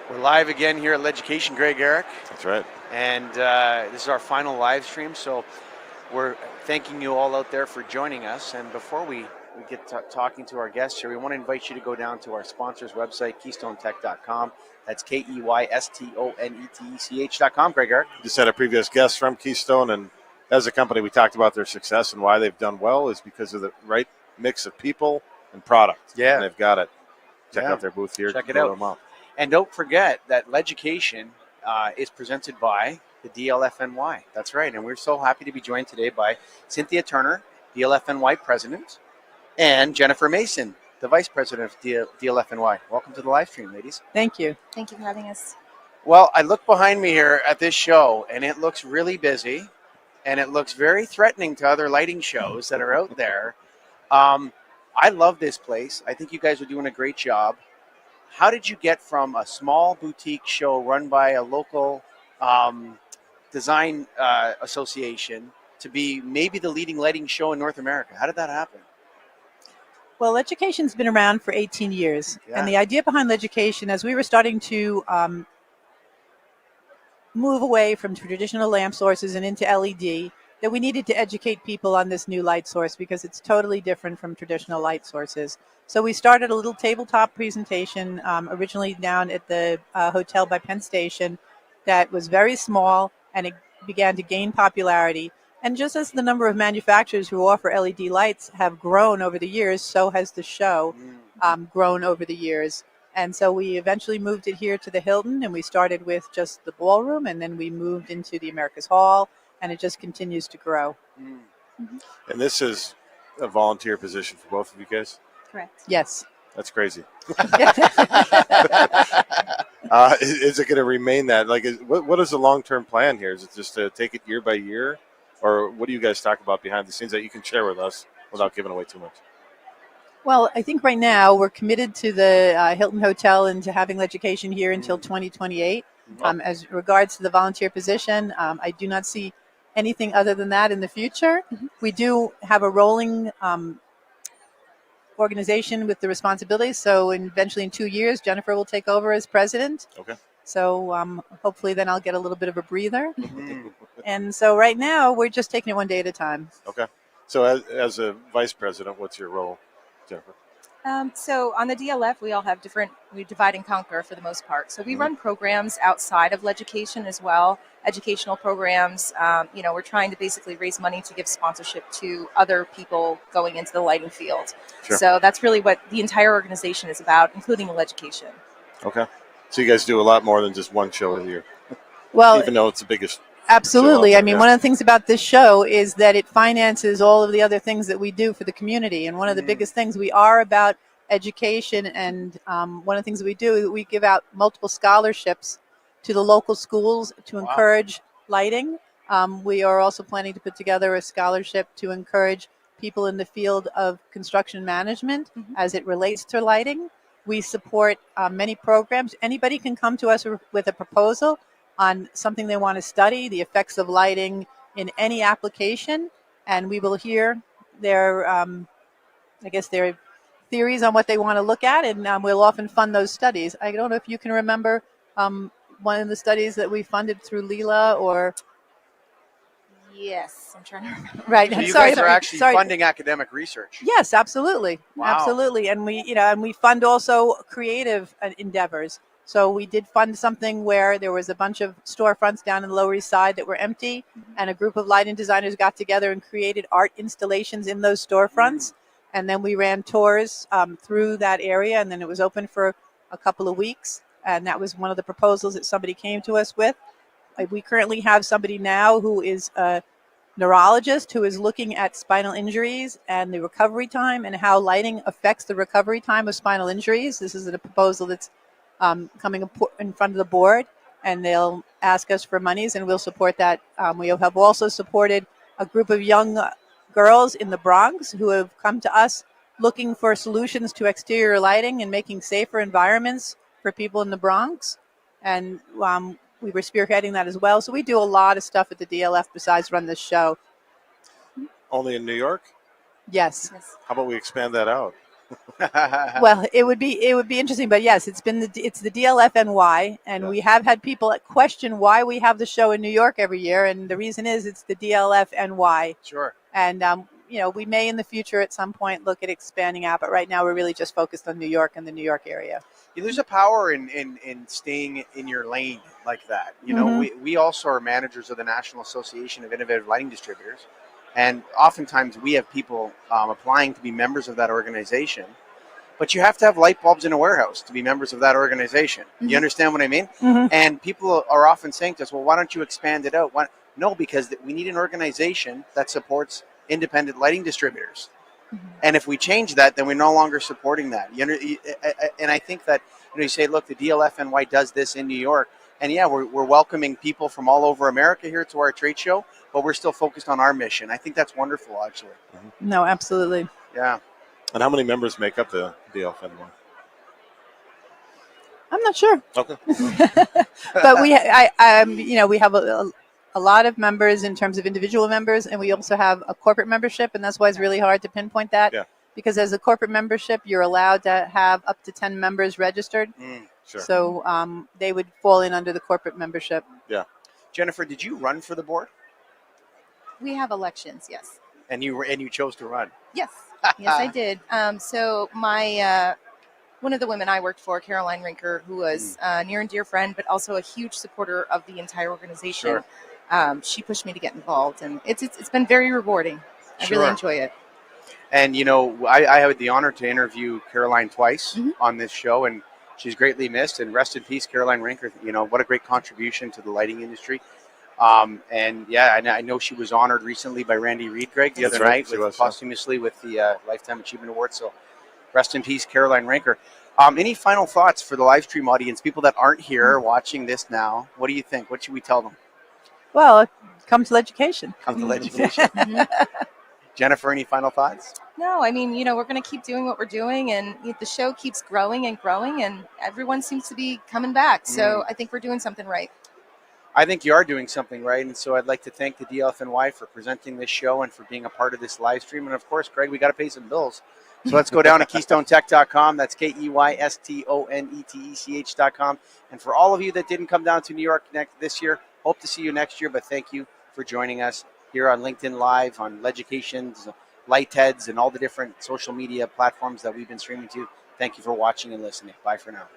We're live again here at LEDucation, Greg Ehrich. That's right. And this is our final live stream, so we're thanking you all out there for joining us. And before we get talking to our guests here, we want to invite you to go down to our sponsor's website, keystonetech.com. That's KEYSTONETECH.com, Greg Ehrich. Just had a previous guest from Keystone, and as a company, we talked about their success and why they've done well is because of the right mix of people and product. Yeah. And they've got it. Check out their booth here. Check it out. And don't forget that LEDucation is presented by the DLFNY. That's right. And we're so happy to be joined today by Cynthia Turner, DLFNY President, and Jennifer Mason, the Vice President of DLFNY. Welcome to the live stream, ladies. Thank you. Thank you for having us. Well, I look behind me here at this show, and it looks really busy, and it looks very threatening to other lighting shows that are out there. I love this place. I think you guys are doing a great job. How did you get from a small boutique show run by a local design association to be maybe the leading lighting show in North America? How did that happen? Well, LEDucation's been around for 18 years. Yeah. And the idea behind LEDucation, as we were starting to move away from traditional lamp sources and into LED, that we needed to educate people on this new light source because it's totally different from traditional light sources. So we started a little tabletop presentation originally down at the hotel by Penn Station that was very small, and it began to gain popularity. And just as the number of manufacturers who offer LED lights have grown over the years, so has the show grown over the years. And so we eventually moved it here to the Hilton, and we started with just the ballroom, and then we moved into the America's Hall, and it just continues to grow. Mm-hmm. And this is a volunteer position for both of you guys? Correct. Yes. That's crazy. Is it going to remain that? Like, what is the long-term plan here? Is it just to take it year by year? Or what do you guys talk about behind the scenes that you can share with us without giving away too much? Well, I think right now we're committed to the Hilton Hotel and to having LEDucation here until 2028. As regards to the volunteer position, I do not see anything other than that in the future. Mm-hmm. We do have a rolling organization with the responsibilities. So eventually in 2 years, Jennifer will take over as president. Okay. So hopefully then I'll get a little bit of a breather. Mm-hmm. And so right now we're just taking it one day at a time. Okay. So as a vice president, what's your role, Jennifer? So on the DLF, we divide and conquer for the most part. So we run programs outside of LEDucation as well, educational programs. We're trying to basically raise money to give sponsorship to other people going into the lighting field. Sure. So that's really what the entire organization is about, including LEDucation. Okay. So you guys do a lot more than just one show a year, Well, even though it's the biggest. absolutely. I mean, yeah. one of the things about this show is that it finances all of the other things that we do for the community. And one of the biggest things, we are about education. And one of the things that we do is we give out multiple scholarships to the local schools to encourage lighting. We are also planning to put together a scholarship to encourage people in the field of construction management as it relates to lighting. We support many programs. Anybody can come to us with a proposal on something they want to study, the effects of lighting in any application, and we will hear their, their theories on what they want to look at, and we'll often fund those studies. I don't know if you can remember one of the studies that we funded through Leela or... Yes, I'm trying to remember. Right. So you guys are actually funding academic research. Yes, absolutely. Wow. Absolutely. And we fund also creative endeavors. So we did fund something where there was a bunch of storefronts down in the Lower East Side that were empty, and a group of lighting designers got together and created art installations in those storefronts. And then we ran tours through that area, and then it was open for a couple of weeks. And that was one of the proposals that somebody came to us with. We currently have somebody now who is a neurologist who is looking at spinal injuries and the recovery time and how lighting affects the recovery time of spinal injuries. This is a proposal that's coming in front of the board, and they'll ask us for monies, and we'll support that. We have also supported a group of young girls in the Bronx who have come to us looking for solutions to exterior lighting and making safer environments for people in the Bronx. And we were spearheading that as well. So we do a lot of stuff at the DLF besides run this show. Only in New York? Yes. How about we expand that out? Well, it would be interesting, but yes, it's the DLFNY, and Yeah. we have had people question why we have the show in New York every year, and the reason is it's the DLFNY, Sure. and we may in the future at some point look at expanding out, but right now we're really just focused on New York and the New York area. Yeah, there's a power in staying in your lane like that. We also are managers of the National Association of Innovative Lighting Distributors, and oftentimes we have people applying to be members of that organization. But you have to have light bulbs in a warehouse to be members of that organization. Mm-hmm. You understand what I mean? Mm-hmm. And people are often saying to us, well, why don't you expand it out? Why? No, because we need an organization that supports independent lighting distributors. Mm-hmm. And if we change that, then we're no longer supporting that. And I think that you say, look, the DLFNY does this in New York. And yeah, we're welcoming people from all over America here to our trade show, but we're still focused on our mission. I think that's wonderful, actually. Mm-hmm. No, absolutely. Yeah. And how many members make up the DLFNY? I'm not sure. Okay. But we have a lot of members in terms of individual members, and we also have a corporate membership, and that's why it's really hard to pinpoint that. Yeah. Because as a corporate membership, you're allowed to have up to 10 members registered. Sure. So they would fall in under the corporate membership. Yeah. Jennifer, did you run for the board? We have elections, yes. And you chose to run. Yes, yes, I did. So my one of the women I worked for, Caroline Rinker, who was a near and dear friend, but also a huge supporter of the entire organization. Sure. She pushed me to get involved, and it's been very rewarding. I Sure. really enjoy it. And I had the honor to interview Caroline twice Mm-hmm. on this show, and she's greatly missed. And rest in peace, Caroline Rinker. What a great contribution to the lighting industry. And yeah, I know she was honored recently by Randy Reed, Greg, the That's other right, night, she with was, yeah. posthumously with the Lifetime Achievement Award. So rest in peace, Caroline Rinker. Any final thoughts for the live stream audience, people that aren't here watching this now? What do you think? What should we tell them? Well, come to LEDucation. Come to LEDucation. Jennifer, any final thoughts? No, I mean, we're going to keep doing what we're doing, and the show keeps growing and growing, and everyone seems to be coming back. So I think we're doing something right. I think you are doing something right, and so I'd like to thank the DLFNY for presenting this show and for being a part of this live stream. And of course, Greg, we got to pay some bills. So let's go down to KeystoneTech.com. That's KeystoneTech.com. And for all of you that didn't come down to New York this year, hope to see you next year. But thank you for joining us here on LinkedIn Live, on LEDucation's, Lightheads, and all the different social media platforms that we've been streaming to. Thank you for watching and listening. Bye for now.